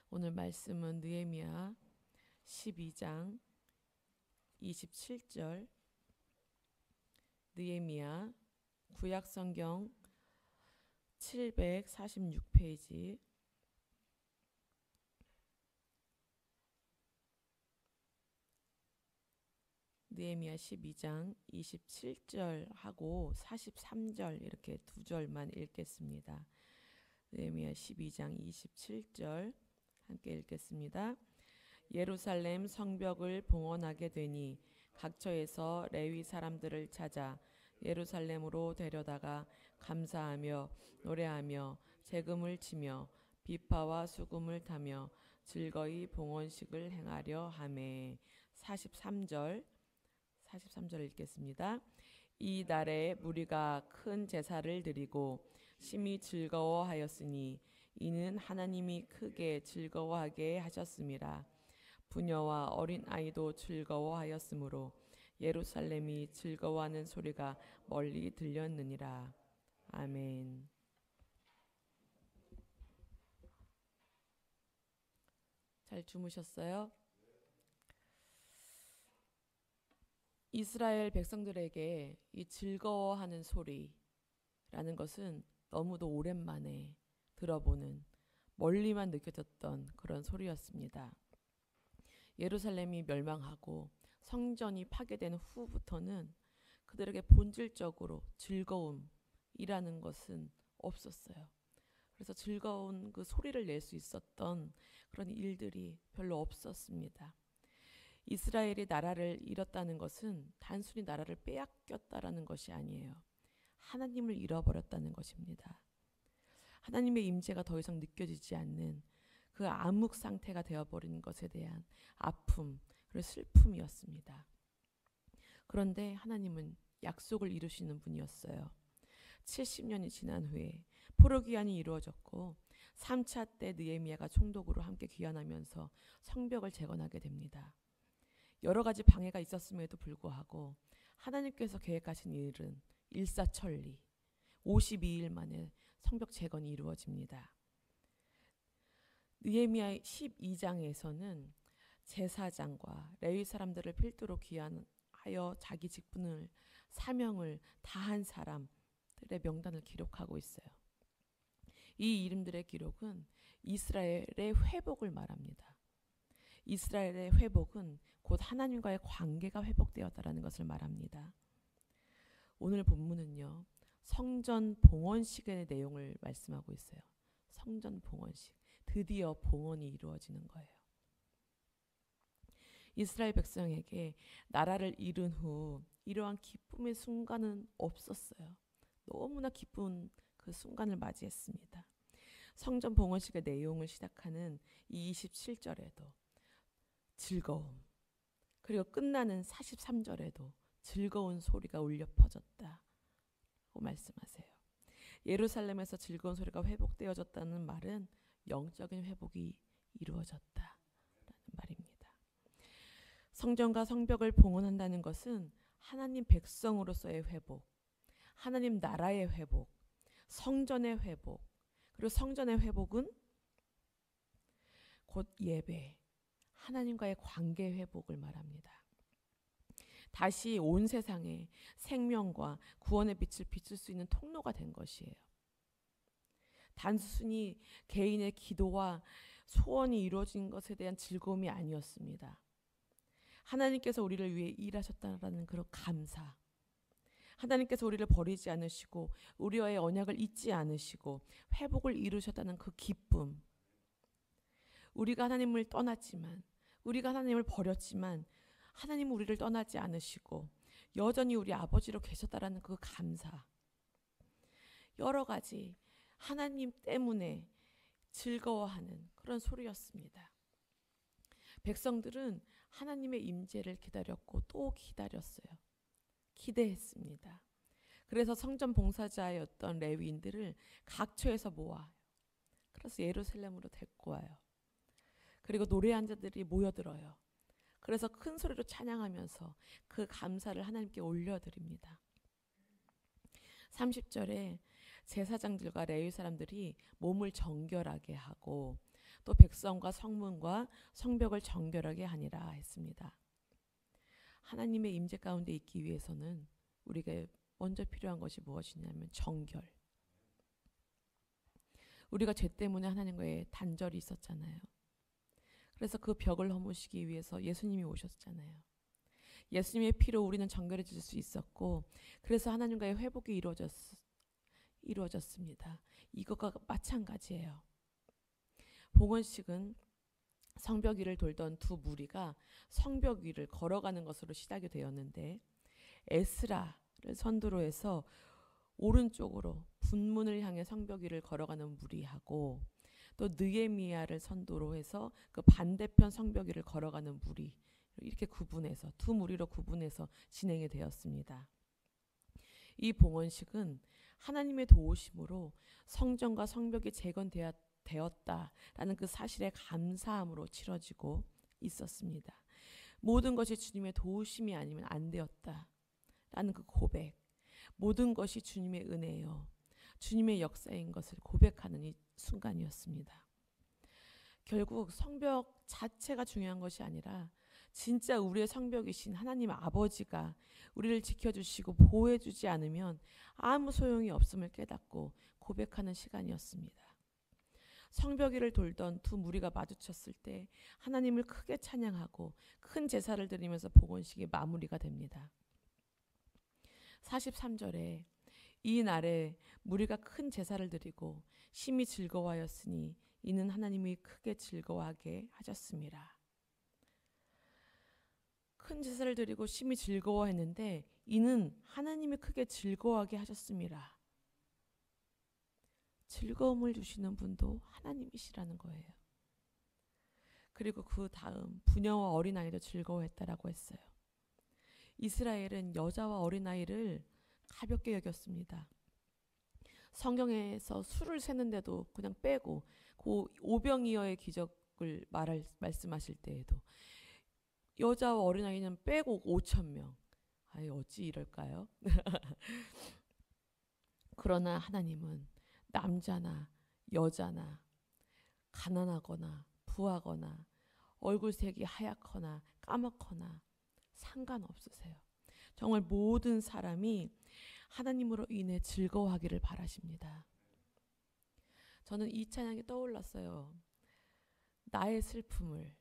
오늘 말씀은 느헤미야 12장 27절, 느헤미야 구약성경 746페이지, 느헤미야 12장 27절 하고 43절 이렇게 두 절만 읽겠습니다. 느헤미야 12장 27절 함께 읽겠습니다. 예루살렘 성벽을 봉헌하게 되니 각처에서 레위 사람들을 찾아 예루살렘으로 데려다가 감사하며 노래하며 재금을 치며 비파와 수금을 타며 즐거이 봉헌식을 행하려 하매. 43절 읽겠습니다. 이 날에 무리가 큰 제사를 드리고 심히 즐거워하였으니 이는 하나님이 크게 즐거워하게 하셨음이라. 부녀와 어린 아이도 즐거워하였으므로 예루살렘이 즐거워하는 소리가 멀리 들렸느니라. 아멘. 잘 주무셨어요? 이스라엘 백성들에게 이 즐거워하는 소리라는 것은 너무도 오랜만에 들어보는, 멀리만 느껴졌던 그런 소리였습니다. 예루살렘이 멸망하고 성전이 파괴된 후부터는 그들에게 본질적으로 즐거움이라는 것은 없었어요. 그래서 즐거운 그 소리를 낼 수 있었던 그런 일들이 별로 없었습니다. 이스라엘이 나라를 잃었다는 것은 단순히 나라를 빼앗겼다라는 것이 아니에요. 하나님을 잃어버렸다는 것입니다. 하나님의 임재가 더 이상 느껴지지 않는 그 암흑 상태가 되어버린 것에 대한 아픔 그리고 슬픔이었습니다. 그런데 하나님은 약속을 이루시는 분이었어요. 70년이 지난 후에 포로귀환이 이루어졌고 3차 때 느헤미야가 총독으로 함께 귀환하면서 성벽을 재건하게 됩니다. 여러 가지 방해가 있었음에도 불구하고 하나님께서 계획하신 일은 일사천리 52일 만에 성벽 재건이 이루어집니다. 느헤미야 12장에서는 제사장과 레위 사람들을 필두로 귀환하여 자기 직분을 사명을 다한 사람들의 명단을 기록하고 있어요. 이 이름들의 기록은 이스라엘의 회복을 말합니다. 이스라엘의 회복은 곧 하나님과의 관계가 회복되었다라는 것을 말합니다. 오늘 본문은요, 성전 봉헌식의 내용을 말씀하고 있어요. 성전 봉헌식, 드디어 봉헌이 이루어지는 거예요. 이스라엘 백성에게 나라를 잃은 후 이러한 기쁨의 순간은 없었어요. 너무나 기쁜 그 순간을 맞이했습니다. 성전 봉헌식의 내용을 시작하는 이 27절에도 즐거움, 그리고 끝나는 43절에도 즐거운 소리가 울려 퍼졌다고 말씀하세요. 예루살렘에서 즐거운 소리가 회복되어졌다는 말은 영적인 회복이 이루어졌다라는 말입니다. 성전과 성벽을 봉헌한다는 것은 하나님 백성으로서의 회복, 하나님 나라의 회복, 성전의 회복, 그리고 성전의 회복은 곧 예배, 하나님과의 관계 회복을 말합니다. 다시 온 세상에 생명과 구원의 빛을 비출 수 있는 통로가 된 것이에요. 단순히 개인의 기도와 소원이 이루어진 것에 대한 즐거움이 아니었습니다. 하나님께서 우리를 위해 일하셨다는 그런 감사, 하나님께서 우리를 버리지 않으시고 우리와의 언약을 잊지 않으시고 회복을 이루셨다는 그 기쁨, 우리가 하나님을 떠났지만, 우리가 하나님을 버렸지만 하나님은 우리를 떠나지 않으시고 여전히 우리 아버지로 계셨다라는 그 감사, 여러 가지 하나님 때문에 즐거워하는 그런 소리였습니다. 백성들은 하나님의 임재를 기다렸고 또 기다렸어요. 기대했습니다. 그래서 성전 봉사자였던 레위인들을 각처에서 모아요. 그래서 예루살렘으로 데리고 와요. 그리고 노래한 자들이 모여들어요. 그래서 큰 소리로 찬양하면서 그 감사를 하나님께 올려드립니다. 30절에 제사장들과 레위 사람들이 몸을 정결하게 하고 또 백성과 성문과 성벽을 정결하게 하니라 했습니다. 하나님의 임재 가운데 있기 위해서는 우리가 먼저 필요한 것이 무엇이냐면 정결. 우리가 죄 때문에 하나님과의 단절이 있었잖아요. 그래서 그 벽을 허무시기 위해서 예수님이 오셨잖아요. 예수님의 피로 우리는 정결해질 수 있었고, 그래서 하나님과의 회복이 이루어졌습니다. 이것과 마찬가지예요. 봉헌식은 성벽 위를 돌던 두 무리가 성벽 위를 걸어가는 것으로 시작이 되었는데, 에스라를 선두로 해서 오른쪽으로 분문을 향해 성벽 위를 걸어가는 무리하고, 또 느헤미야를 선두로 해서 그 반대편 성벽 위를 걸어가는 무리, 이렇게 구분해서 두 무리로 구분해서 진행이 되었습니다. 이 봉헌식은 하나님의 도우심으로 성전과 성벽이 재건되었다라는 그 사실에 감사함으로 치러지고 있었습니다. 모든 것이 주님의 도우심이 아니면 안 되었다라는 그 고백, 모든 것이 주님의 은혜요, 주님의 역사인 것을 고백하는 이 순간이었습니다. 결국 성벽 자체가 중요한 것이 아니라 진짜 우리의 성벽이신 하나님 아버지가 우리를 지켜주시고 보호해주지 않으면 아무 소용이 없음을 깨닫고 고백하는 시간이었습니다. 성벽 위를 돌던 두 무리가 마주쳤을 때 하나님을 크게 찬양하고 큰 제사를 드리면서 봉헌식이 마무리가 됩니다. 43절에 이 날에 무리가 큰 제사를 드리고 심히 즐거워하였으니 이는 하나님이 크게 즐거워하게 하셨습니다. 큰 제사를 드리고 심히 즐거워했는데 이는 하나님이 크게 즐거워하게 하셨습니다. 즐거움을 주시는 분도 하나님이시라는 거예요. 그리고 그 다음 부녀와 어린아이도 즐거워했다라고 했어요. 이스라엘은 여자와 어린아이를 가볍게 여겼습니다. 성경에서 수를 세는데도 그냥 빼고 그 오병이어의 기적을 말씀하실 때에도 여자와 어린아이는 빼고 5,000명. 아이 어찌 이럴까요? 그러나 하나님은 남자나 여자나 가난하거나 부하거나 얼굴색이 하얗거나 까맣거나 상관없으세요. 정말 모든 사람이 하나님으로 인해 즐거워하기를 바라십니다. 저는 이 찬양이 떠올랐어요. 나의 슬픔을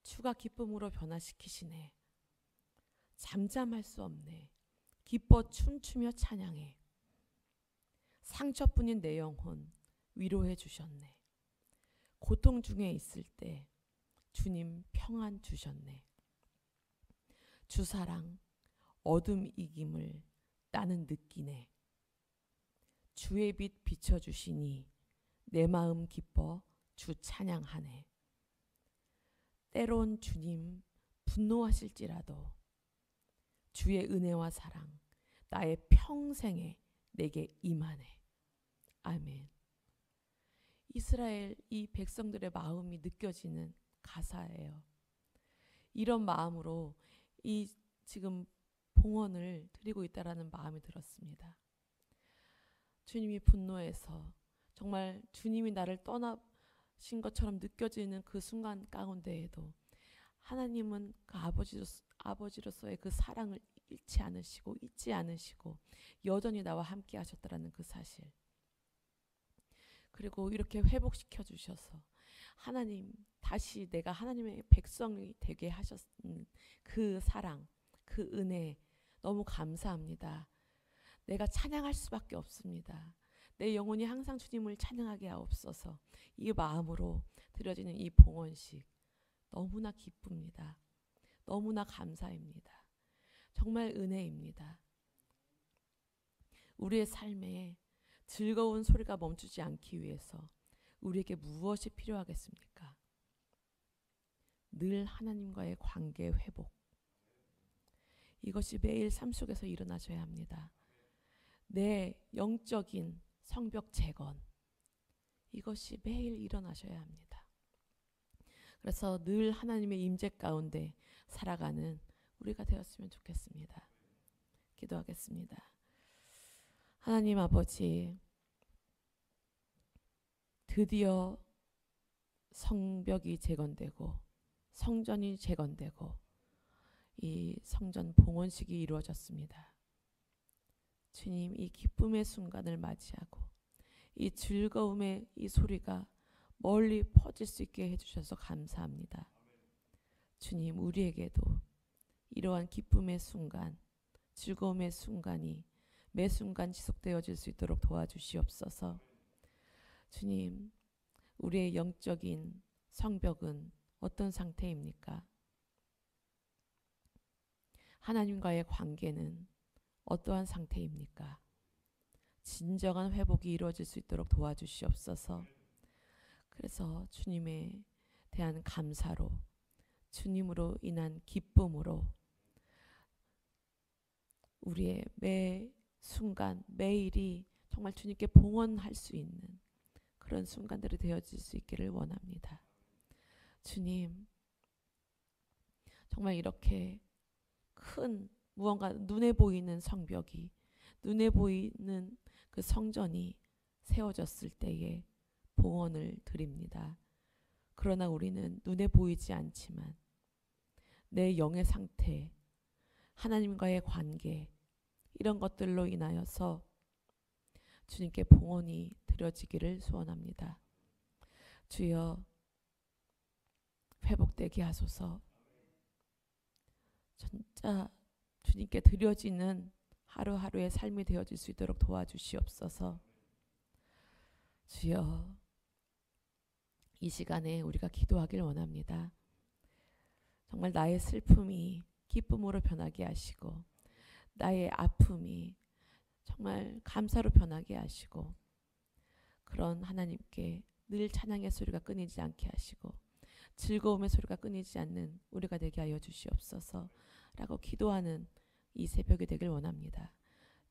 주가 기쁨으로 변화시키시네. 잠잠할 수 없네. 기뻐 춤추며 찬양해. 상처뿐인 내 영혼 위로해 주셨네. 고통 중에 있을 때 주님 평안 주셨네. 주 사랑 어둠 이김을 나는 느끼네. 주의 빛 비춰주시니 내 마음 기뻐 주 찬양하네. 때론 주님 분노하실지라도 주의 은혜와 사랑 나의 평생에 내게 임하네. 아멘. 이스라엘 이 백성들의 마음이 느껴지는 가사예요. 이런 마음으로 이 지금 봉헌을 드리고 있다라는 마음이 들었습니다. 주님이 분노해서 정말 주님이 나를 떠나신 것처럼 느껴지는 그 순간 가운데에도 하나님은 그 아버지로서의 그 사랑을 잃지 않으시고 잊지 않으시고 여전히 나와 함께 하셨다라는 그 사실, 그리고 이렇게 회복시켜 주셔서 하나님 다시 내가 하나님의 백성이 되게 하셨는 그 사랑, 그 은혜 너무 감사합니다. 내가 찬양할 수밖에 없습니다. 내 영혼이 항상 주님을 찬양하게 하옵소서. 이 마음으로 드려지는 이 봉헌식 너무나 기쁩니다. 너무나 감사입니다. 정말 은혜입니다. 우리의 삶에 즐거운 소리가 멈추지 않기 위해서 우리에게 무엇이 필요하겠습니까? 늘 하나님과의 관계 회복. 이것이 매일 삶 속에서 일어나셔야 합니다. 내 영적인 성벽 재건, 이것이 매일 일어나셔야 합니다. 그래서 늘 하나님의 임재 가운데 살아가는 우리가 되었으면 좋겠습니다. 기도하겠습니다. 하나님 아버지, 드디어 성벽이 재건되고 성전이 재건되고 이 성전 봉헌식이 이루어졌습니다. 주님, 이 기쁨의 순간을 맞이하고 이 즐거움의 이 소리가 멀리 퍼질 수 있게 해주셔서 감사합니다. 주님, 우리에게도 이러한 기쁨의 순간, 즐거움의 순간이 매 순간 지속되어질 수 있도록 도와주시옵소서. 주님, 우리의 영적인 성벽은 어떤 상태입니까? 하나님과의 관계는 어떠한 상태입니까? 진정한 회복이 이루어질 수 있도록 도와주시옵소서. 그래서 주님에 대한 감사로, 주님으로 인한 기쁨으로 우리의 매 순간, 매일이 정말 주님께 봉헌할 수 있는 그런 순간들이 되어질 수 있기를 원합니다. 주님, 정말 이렇게 큰 무언가 눈에 보이는 성벽이, 눈에 보이는 그 성전이 세워졌을 때에 봉헌을 드립니다. 그러나 우리는 눈에 보이지 않지만 내 영의 상태, 하나님과의 관계, 이런 것들로 인하여서 주님께 봉헌이 드려지기를 소원합니다. 주여, 회복되게 하소서. 진짜 주님께 드려지는 하루하루의 삶이 되어질 수 있도록 도와주시옵소서. 주여, 이 시간에 우리가 기도하길 원합니다. 정말 나의 슬픔이 기쁨으로 변하게 하시고, 나의 아픔이 정말 감사로 변하게 하시고, 그런 하나님께 늘 찬양의 소리가 끊이지 않게 하시고 즐거움의 소리가 끊이지 않는 우리가 되게 하여 주시옵소서 라고 기도하는 이 새벽이 되길 원합니다.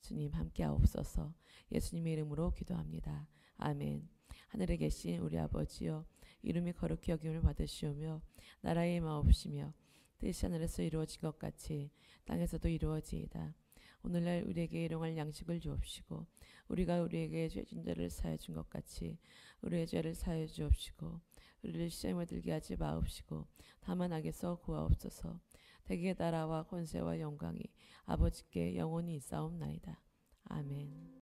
주님, 함께 하옵소서. 예수님의 이름으로 기도합니다. 아멘. 하늘에 계신 우리 아버지여, 이름이 거룩히 여김을 받으시오며 나라의 마옵시며 뜻이 하늘에서 이루어진 것 같이 땅에서도 이루어지이다. 오늘날 우리에게 일용할 양식을 주옵시고, 우리가 우리에게 죄진 자를 사하여 준 것 같이 우리의 죄를 사하여 주옵시고, 우리를 시험에 들게 하지 마옵시고 다만 악에서 구하옵소서. 대개 나라와 권세와 영광이 아버지께 영원히 있사옵나이다. 아멘.